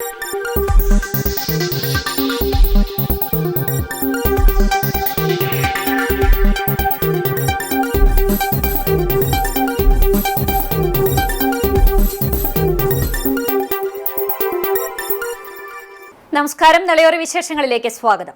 നമസ്കാരം. നളയോര വിശേഷങ്ങളിലേക്ക് സ്വാഗതം.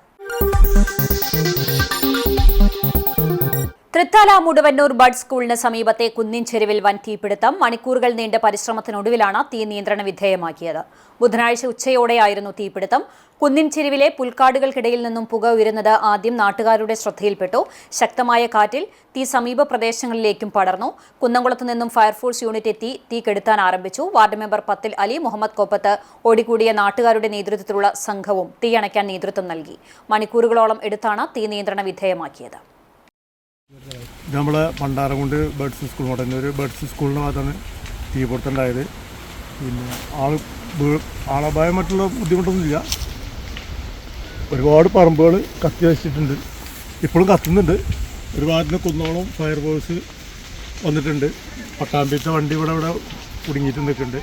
തൃത്താല മുടുവന്നൂർ ബഡ് സ്കൂളിന് സമീപത്തെ കുന്നിൻ ചെരുവിൽ വൻ തീപിടുത്തം. മണിക്കൂറുകൾ നീണ്ട പരിശ്രമത്തിനൊടുവിലാണ് തീ നിയന്ത്രണ വിധേയമാക്കിയത്. ബുധനാഴ്ച ഉച്ചയോടെയായിരുന്നു തീപിടുത്തം. കുന്നിൻ ചെരുവിലെ പുൽക്കാടുകൾക്കിടയിൽ നിന്നും പുക ഉയരുന്നത് ആദ്യം നാട്ടുകാരുടെ ശ്രദ്ധയിൽപ്പെട്ടു. ശക്തമായ കാറ്റിൽ തീ സമീപ പ്രദേശങ്ങളിലേക്കും പടർന്നു. കുന്നംകുളത്ത് നിന്നും ഫയർഫോഴ്സ് യൂണിറ്റ് എത്തി തീ കെടുത്താൻ ആരംഭിച്ചു. വാർഡ് മെമ്പർ പത്തിൽ അലി, മുഹമ്മദ് കോപ്പത്ത് ഓടിക്കൂടിയ നാട്ടുകാരുടെ നേതൃത്വത്തിലുള്ള സംഘവും തീയണയ്ക്കാൻ നേതൃത്വം നൽകി. മണിക്കൂറുകളോളം എടുത്താണ് തീ നിയന്ത്രണ വിധേയമാക്കിയത്. നമ്മളെ പണ്ടാരംകുണ്ട് ബഡ്സ് സ്കൂൾ മുടന്നൂർ ബഡ്സ് സ്കൂളിൻ്റെ ഭാഗത്താണ് തീപിടുത്തമുണ്ടായത്. പിന്നെ ആളപായമായിട്ടുള്ള ബുദ്ധിമുട്ടൊന്നുമില്ല. ഒരുപാട് പറമ്പുകൾ കത്തി വെച്ചിട്ടുണ്ട്, ഇപ്പോഴും കത്തുന്നുണ്ട്. ഒരു ഭാഗത്തിന് കുന്നോളം ഫയർഫോഴ്സ് വന്നിട്ടുണ്ട്. പട്ടാമ്പിത്തെ വണ്ടി ഇവിടെ കുടുങ്ങിയിട്ട് നിൽക്കുന്നുണ്ട്.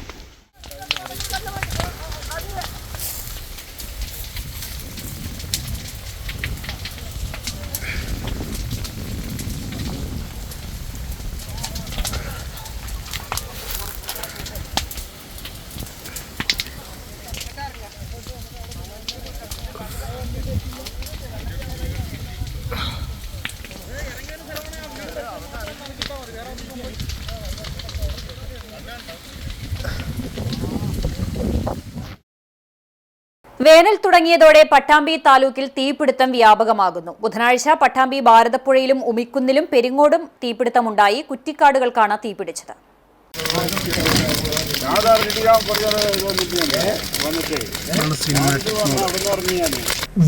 വേനൽ തുടങ്ങിയതോടെ പട്ടാമ്പി താലൂക്കിൽ തീപിടുത്തം വ്യാപകമാകുന്നു. ബുധനാഴ്ച പട്ടാമ്പി ഭാരതപ്പുഴയിലും ഉമിക്കുന്നിലും പെരിങ്ങോടും തീപിടുത്തമുണ്ടായി. കുറ്റിക്കാടുകൾക്കാണ് തീപിടിച്ചത്.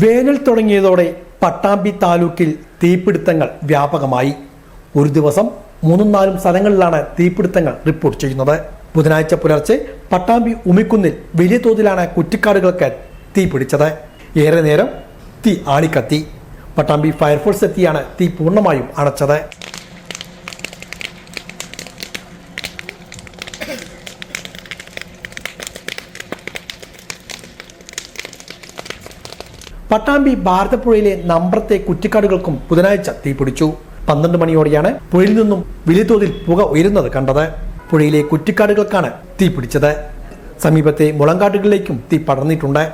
വേനൽ തുടങ്ങിയതോടെ പട്ടാമ്പി താലൂക്കിൽ തീപിടുത്തങ്ങൾ വ്യാപകമായി. ഒരു ദിവസം 3-4 സ്ഥലങ്ങളിലാണ് തീപിടുത്തങ്ങൾ റിപ്പോർട്ട് ചെയ്യുന്നത്. ബുധനാഴ്ച പുലർച്ചെ പട്ടാമ്പി ഉമിക്കുന്നിൽ വലിയ തോതിലാണ് കുറ്റിക്കാടുകൾക്ക് തീ പിടിച്ചത്. ഏറെ നേരം തീ ആളിക്കത്തി. പട്ടാമ്പി ഫയർഫോഴ്സ് എത്തിയാണ് തീ പൂർണ്ണമായും അണച്ചത്. പട്ടാമ്പി ഭാരതപ്പുഴയിലെ നമ്പ്രത്തെ കുറ്റിക്കാടുകൾക്കും ബുധനാഴ്ച തീ പിടിച്ചു. 12 മണിയോടെയാണ് പുഴയിൽ നിന്നും വലിയ തോതിൽ പുക ഉയരുന്നത് കണ്ടത്. പുഴയിലെ കുറ്റിക്കാടുകൾക്കാണ് തീ പിടിച്ചത്. സമീപത്തെ മുളങ്കാടുകളിലേക്കും തീ പടർന്നിട്ടുണ്ട്.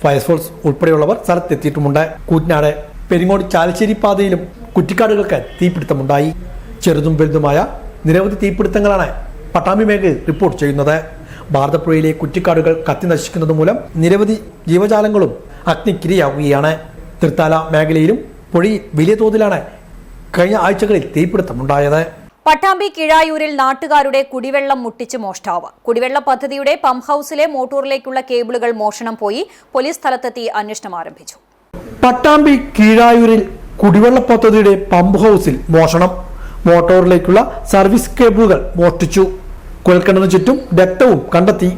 ഫയർഫോഴ്സ് ഉൾപ്പെടെയുള്ളവർ സ്ഥലത്തെത്തിയിട്ടുമുണ്ട്. കൂറ്റനാട് പെരിങ്ങോട് ചാലശ്ശേരി പാതയിലും കുറ്റിക്കാടുകൾക്ക് തീപിടുത്തമുണ്ടായി. ചെറുതും വലുതുമായ നിരവധി തീപിടുത്തങ്ങളാണ് പട്ടാമ്പി മേഖലയിൽ റിപ്പോർട്ട് ചെയ്യുന്നത്. ഭാരതപ്പുഴയിലെ കുറ്റിക്കാടുകൾ കത്തി നശിക്കുന്നത് മൂലം നിരവധി ജീവജാലങ്ങളും അഗ്നിക്കിരയാവുകയാണ്. തൃത്താല മേഖലയിലും പുഴയിൽ വലിയ തോതിലാണ് കഴിഞ്ഞ ആഴ്ചകളിൽ തീപിടുത്തമുണ്ടായത്. പട്ടാമ്പി കിഴായൂരിൽ നാട്ടുകാരുടെ കുടിവെള്ളം മുട്ടിച്ച് മോഷ്ടാവ്. കുടിവെള്ള പദ്ധതിയുടെ പമ്പ് ഹൌസിലെ മോട്ടോറിലേക്കുള്ള കേബിളുകൾ മോഷണം പോയി. പോലീസ് സ്ഥലത്തെത്തി അന്വേഷണം ആരംഭിച്ചു. പട്ടാമ്പി കീഴായൂരിൽ കുടിവെള്ള പദ്ധതിയുടെ പമ്പ് ഹൌസിൽ മോഷണം. മോട്ടോറിലേക്കുള്ള സർവീസ് കേബിളുകൾ മോഷ്ടിച്ചു. കുഴൽക്കിണറിന് ചുറ്റും രക്തവും കണ്ടെത്തി.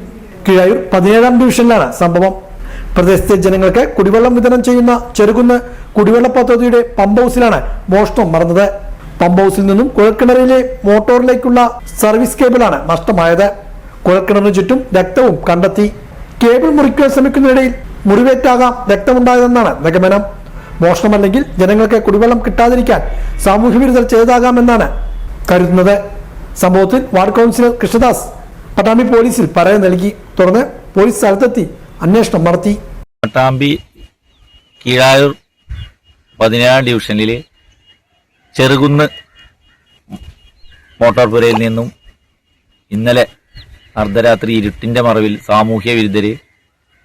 കീഴായൂർ 17-ാം ഡിവിഷനിലാണ് സംഭവം. പ്രദേശത്തെ ജനങ്ങൾക്ക് കുടിവെള്ളം വിതരണം ചെയ്യുന്ന ചെറുകുന്ന് കുടിവെള്ള പദ്ധതിയുടെ പമ്പ് ഹൌസിലാണ് മോഷണം നടന്നത്. പമ്പ് ഹൌസിൽ നിന്നും കുഴൽക്കിണറിലെ മോട്ടോറിലേക്കുള്ള സർവീസ് കേബിളാണ് നഷ്ടമായത്. കുഴൽക്കിണറിന് ചുറ്റും രക്തവും കണ്ടെത്തി. കേബിൾ മുറിക്കാൻ ശ്രമിക്കുന്നതിനിടയിൽ മുറിവേറ്റാകാം രക്തമുണ്ടായതെന്നാണ് നിഗമനം. മോഷണമല്ലെങ്കിൽ ജനങ്ങൾക്ക് കുടിവെള്ളം കിട്ടാതിരിക്കാൻ സാമൂഹ്യ വിരുദ്ധർ ചെയ്താകാമെന്നാണ് കരുതുന്നത്. സംഭവത്തിൽ വാർഡ് കൗൺസിലർ കൃഷ്ണദാസ് പട്ടാമ്പി പോലീസിൽ പരാതി നൽകി. തുടർന്ന് പോലീസ് സ്ഥലത്തെത്തി അന്വേഷണം നടത്തി. പട്ടാമ്പി കീഴായൂർ 17-ാം ഡിവിഷനിലെ ചെറുകുന്ന് മോട്ടോർ പുരയിൽ നിന്നും ഇന്നലെ അർദ്ധരാത്രി ഇരുട്ടിന്റെ മറവിൽ സാമൂഹ്യ വിരുദ്ധര്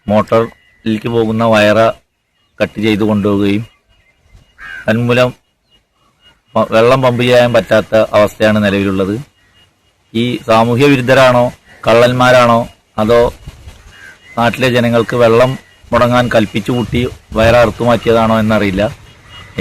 മോട്ടോറിലേക്ക് പോകുന്ന വയറ കട്ട് ചെയ്തു കൊണ്ടുപോവുകയും തന്മൂലം വെള്ളം പമ്പ് ചെയ്യാൻ പറ്റാത്ത അവസ്ഥയാണ് നിലവിലുള്ളത്. ഈ സാമൂഹ്യ വിരുദ്ധരാണോ കള്ളന്മാരാണോ അതോ നാട്ടിലെ ജനങ്ങൾക്ക് വെള്ളം മുടങ്ങാൻ കൽപ്പിച്ചു കൂട്ടി വയറ അറുത്തുമാറ്റിയതാണോ എന്നറിയില്ല.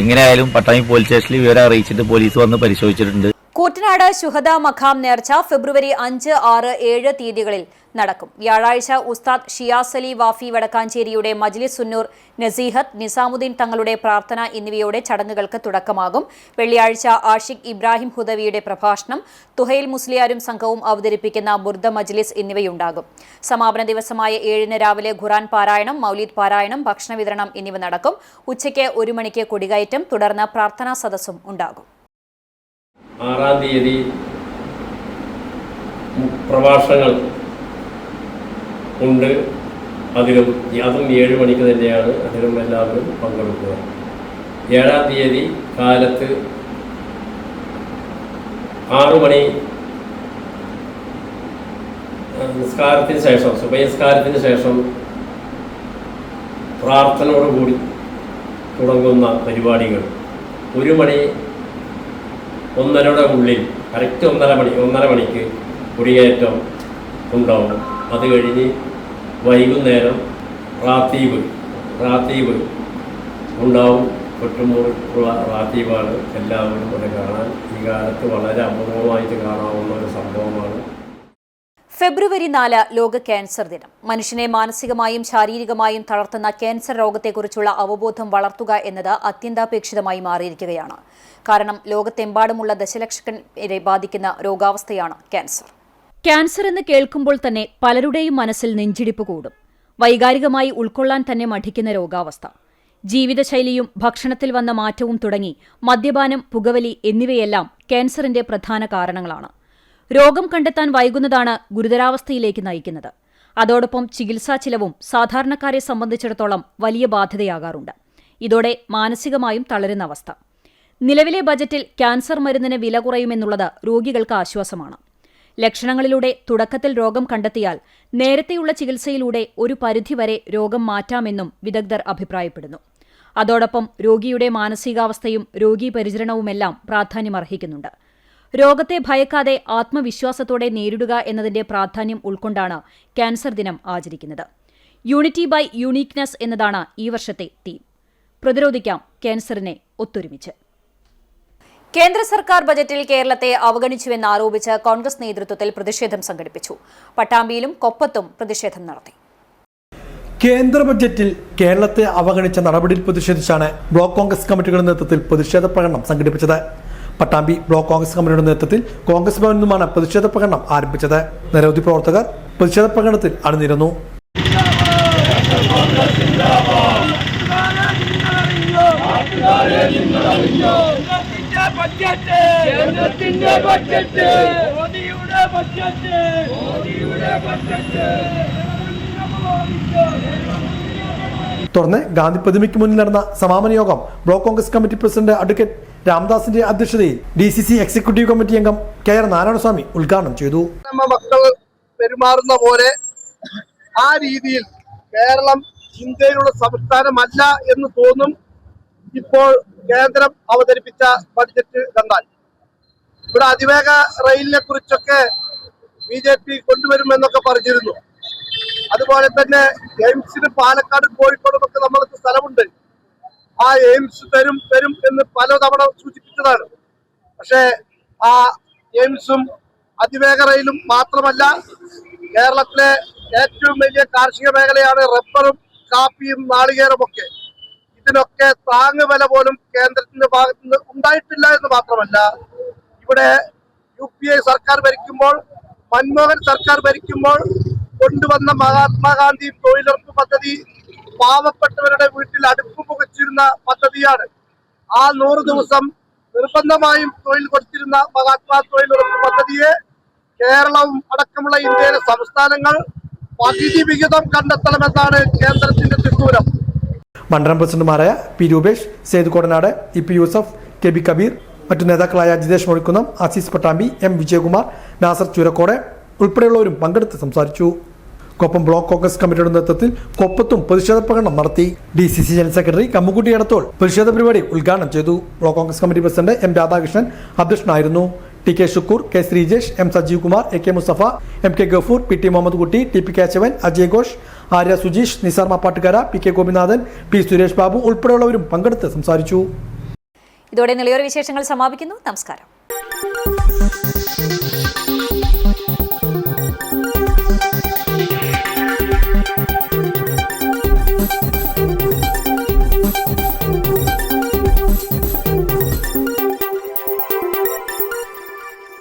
എങ്ങനെയായാലും പട്ടാമ്പി പോലീസ് സ്റ്റേഷനിൽ വിവരം അറിയിച്ചിട്ട് പോലീസ് വന്ന് പരിശോധിച്ചിട്ടുണ്ട്. കൂറ്റനാട് ശുഹദ മഖാം നേർച്ച ഫെബ്രുവരി 5, 6, 7 തീയതികളിൽ നടക്കും. വ്യാഴാഴ്ച ഉസ്താദ് ഷിയാസ് അലി വാഫി വടക്കാഞ്ചേരിയുടെ മജ്ലിസ് സുന്നൂർ നസീഹത്ത്, നിസാമുദ്ദീൻ തങ്ങളുടെ പ്രാർത്ഥന എന്നിവയോടെ ചടങ്ങുകൾക്ക് തുടക്കമാകും. വെള്ളിയാഴ്ച ആഷിഖ് ഇബ്രാഹിം ഹുദവിയുടെ പ്രഭാഷണം, തുഹൈൽ മുസ്ലിയാരും സംഘവും അവതരിപ്പിക്കുന്ന ബുർദ മജ്ലിസ് എന്നിവയുണ്ടാകും. സമാപന ദിവസമായ 7-ന് രാവിലെ ഖുർആൻ പാരായണം, മൗലീദ് പാരായണം, ഭക്ഷണ വിതരണം എന്നിവ നടക്കും. ഉച്ചയ്ക്ക് 1 മണിക്ക് കൊടികയറ്റം, തുടർന്ന് പ്രാർത്ഥനാ സദസ്സും ഉണ്ടാകും. 6-ാം തീയതി പ്രഭാഷണങ്ങൾ ഉണ്ട്. അതും 7 മണിക്ക് തന്നെയാണ്. അതിലും എല്ലാവരും പങ്കെടുക്കുക. 7-ാം തീയതി കാലത്ത് 6 മണി നിസ്കാരത്തിന് ശേഷം, സുബഹി ശേഷം പ്രാർത്ഥനയോടുകൂടി തുടങ്ങുന്ന പരിപാടികൾ 1 മണി 1:30 ഉള്ളിൽ കറക്റ്റ് 1:30 മണിക്ക് കൊടിയേറ്റം ഉണ്ടാവും. അത് കഴിഞ്ഞ് വൈകുന്നേരം റാത്തീബ് ഉണ്ടാവും. ഒട്ടുമുള്ള റാത്തീബാണ്. എല്ലാവരും അത് കാണാൻ ഈ കാലത്ത് വളരെ അപൂർവമായിട്ട് കാണാവുന്ന ഒരു സംഭവമാണ്. ഫെബ്രുവരി 4 ലോക ക്യാൻസർ ദിനം. മനുഷ്യനെ മാനസികമായും ശാരീരികമായും തളർത്തുന്ന ക്യാൻസർ രോഗത്തെക്കുറിച്ചുള്ള അവബോധം വളർത്തുക എന്നത് അത്യന്താപേക്ഷിതമായി മാറിയിരിക്കുകയാണ്. കാരണം ലോകത്തെമ്പാടുമുള്ള ദശലക്ഷക്കണക്കിനെ ബാധിക്കുന്ന രോഗാവസ്ഥയാണ് ക്യാൻസർ. ക്യാൻസർ എന്ന് കേൾക്കുമ്പോൾ തന്നെ പലരുടെയും മനസ്സിൽ നെഞ്ചിടിപ്പ് കൂടും. വൈകാരികമായി ഉൾക്കൊള്ളാൻ തന്നെ മഠിക്കുന്ന രോഗാവസ്ഥ. ജീവിതശൈലിയും ഭക്ഷണത്തിൽ വന്ന മാറ്റവും തുടങ്ങി മദ്യപാനം, പുകവലി എന്നിവയെല്ലാം ക്യാൻസറിന്റെ പ്രധാന കാരണങ്ങളാണ്. രോഗം കണ്ടെത്താൻ വൈകുന്നതാണ് ഗുരുതരാവസ്ഥയിലേക്ക് നയിക്കുന്നത്. അതോടൊപ്പം ചികിത്സാ ചിലവും സാധാരണക്കാരെ സംബന്ധിച്ചിടത്തോളം വലിയ ബാധ്യതയാകാറുണ്ട്. ഇതോടെ മാനസികമായും തളരുന്ന അവസ്ഥ. നിലവിലെ ബജറ്റിൽ ക്യാൻസർ മരുന്നിന് വില കുറയുമെന്നുള്ളത് രോഗികൾക്ക് ആശ്വാസമാണ്. ലക്ഷണങ്ങളിലൂടെ തുടക്കത്തിൽ രോഗം കണ്ടെത്തിയാൽ നേരത്തെയുള്ള ചികിത്സയിലൂടെ ഒരു പരിധിവരെ രോഗം മാറ്റാമെന്നും വിദഗ്ധർ അഭിപ്രായപ്പെടുന്നു. അതോടൊപ്പം രോഗിയുടെ മാനസികാവസ്ഥയും രോഗീപരിചരണവുമെല്ലാം പ്രാധാന്യമർഹിക്കുന്നുണ്ട്. രോഗത്തെ ഭയക്കാതെ ആത്മവിശ്വാസത്തോടെ നേരിടുക എന്നതിന്റെ പ്രാധാന്യം ഉൾക്കൊണ്ടാണ് ക്യാൻസർ ദിനം ആചരിക്കുന്നത്. യൂണിറ്റി ബൈ യൂണീക്നെസ് എന്നതാണ് ഈ വർഷത്തെ തീം. പ്രതിരോധിക്കാം ക്യാൻസറിനെ ഒത്തൊരുമിച്ച്. കേന്ദ്ര സർക്കാർ ബജറ്റിൽ കേരളത്തെ അവഗണിച്ചുവെന്നാരോപിച്ച് കോൺഗ്രസ് നേതൃത്വത്തിൽ പ്രതിഷേധം സംഘടിപ്പിച്ചു. പട്ടാമ്പിയിലും കൊപ്പത്തും പ്രതിഷേധം നടത്തി. കേന്ദ്ര ബജറ്റിൽ കേരളത്തെ അവഗണിച്ച നടപടിയിൽ പ്രതിഷേധിച്ചാണ് ബ്ലോക്ക് കോൺഗ്രസ് കമ്മിറ്റികളുടെ നേതൃത്വത്തിൽ പ്രതിഷേധ പ്രകടനം സംഘടിപ്പിച്ചത്. പട്ടാമ്പി ബ്ലോക്ക് കോൺഗ്രസ് കമ്മിറ്റിയുടെ നേതൃത്വത്തിൽ കോൺഗ്രസ് ഭവനിൽ നിന്നുമാണ് പ്രതിഷേധ പ്രകടനം ആരംഭിച്ചത്. നിരവധി പ്രവർത്തകർ പ്രതിഷേധ പ്രകടനത്തിൽ അണിനിരന്നു. തുടർന്ന് ഗാന്ധി പ്രതിമയ്ക്ക് മുന്നിൽ നടന്ന സമാപന യോഗം block Congress committee president advocate രാംദാസിന്റെ അധ്യക്ഷതയിൽ DCC എക്സിക്യൂട്ടീവ് കമ്മിറ്റി അംഗം KR നാരായണസ്വാമി ഉദ്ഘാടനം ചെയ്തു. മക്കൾ പെരുമാറുന്ന പോലെ ആ രീതിയിൽ കേരളം ഇന്ത്യയിലുള്ള സംസ്ഥാനമല്ല എന്ന് തോന്നും ഇപ്പോൾ കേന്ദ്രം അവതരിപ്പിച്ച ബഡ്ജറ്റ് കണ്ടാൽ. ഇവിടെ അതിവേഗ റെയിലിനെ കുറിച്ചൊക്കെ BJP കൊണ്ടുവരുമെന്നൊക്കെ പറഞ്ഞിരുന്നു. അതുപോലെ തന്നെ എയിംസിന് പാലക്കാട് കോഴിക്കോടും ഒക്കെ നമ്മൾക്ക് സ്ഥലമുണ്ട്. ആ എയിംസ് തരും എന്ന് പലതവണ സൂചിപ്പിച്ചതാണ്. പക്ഷേ ആ എയിംസും അതിവേഗ റെയിലും മാത്രമല്ല, കേരളത്തിലെ ഏറ്റവും വലിയ കാർഷിക മേഖലയാണ് റബ്ബറും കാപ്പിയും നാളികേരവും ഒക്കെ. ഇതിനൊക്കെ താങ്ങുവില പോലും കേന്ദ്രത്തിന്റെ ഭാഗത്ത് നിന്ന് ഉണ്ടായിട്ടില്ല എന്ന് മാത്രമല്ല, ഇവിടെ UPA സർക്കാർ ഭരിക്കുമ്പോൾ, മൻമോഹൻ സർക്കാർ ഭരിക്കുമ്പോൾ കൊണ്ടുവന്ന മഹാത്മാഗാന്ധി തൊഴിലുറപ്പ് പദ്ധതി പാവപ്പെട്ടവരുടെ വീട്ടിൽ അടുപ്പ് പുകച്ചിരുന്ന പദ്ധതിയാണ്. ആ 100 ദിവസം നിർബന്ധമായും തൊഴിൽ കൊടുത്തിരുന്ന മഹാത്മാ തൊഴിലുറപ്പ് പദ്ധതിയെ കേരളവും അടക്കമുള്ള ഇന്ത്യയിലെ സംസ്ഥാനങ്ങൾ പകുതി വിഹിതം കണ്ടെത്തണമെന്നാണ് കേന്ദ്രത്തിന്റെ തിട്ടൂരം. മണ്ഡലം പ്രസിഡന്റുമാരായ P. Rupesh, Sethu Kodanad, EP Yusuf, KB Kabir, മറ്റു നേതാക്കളായ ജിതേഷ് മൊഴിക്കുന്നം, ആസീസ് പട്ടാമ്പി, M. വിജയകുമാർ, നാസർ ചൂരക്കോട് ഉൾപ്പെടെയുള്ളവരും പങ്കെടുത്ത് സംസാരിച്ചു. കൊപ്പം ബ്ലോക്ക് കോൺഗ്രസ് കമ്മിറ്റിയുടെ നേതൃത്വത്തിൽ കൊപ്പത്തും പ്രതിഷേധ പ്രകടനം നടത്തി. DCC general secretary Kammukutty Edathol പ്രതിഷേധ പരിപാടി ഉദ്ഘാടനം ചെയ്തു. Block Congress committee president M. Radhakrishnan അധ്യക്ഷനായിരുന്നു. TK Shukkur, K. Sreejesh, M. Sajeev Kumar, AK Mustafa, MK Gafoor, PT Muhammad കുട്ടി, TP Keshavan, Ajay Ghosh, Arya Sujeesh, Nisar മാപ്പാട്ടുകര, PK Gopinathan, P. Suresh Babu ഉൾപ്പെടെയുള്ളവരും പങ്കെടുത്ത് സംസാരിച്ചു. ഇതോടെ നിളയോര വിശേഷങ്ങൾ സമാപിക്കുന്നു. നമസ്കാരം.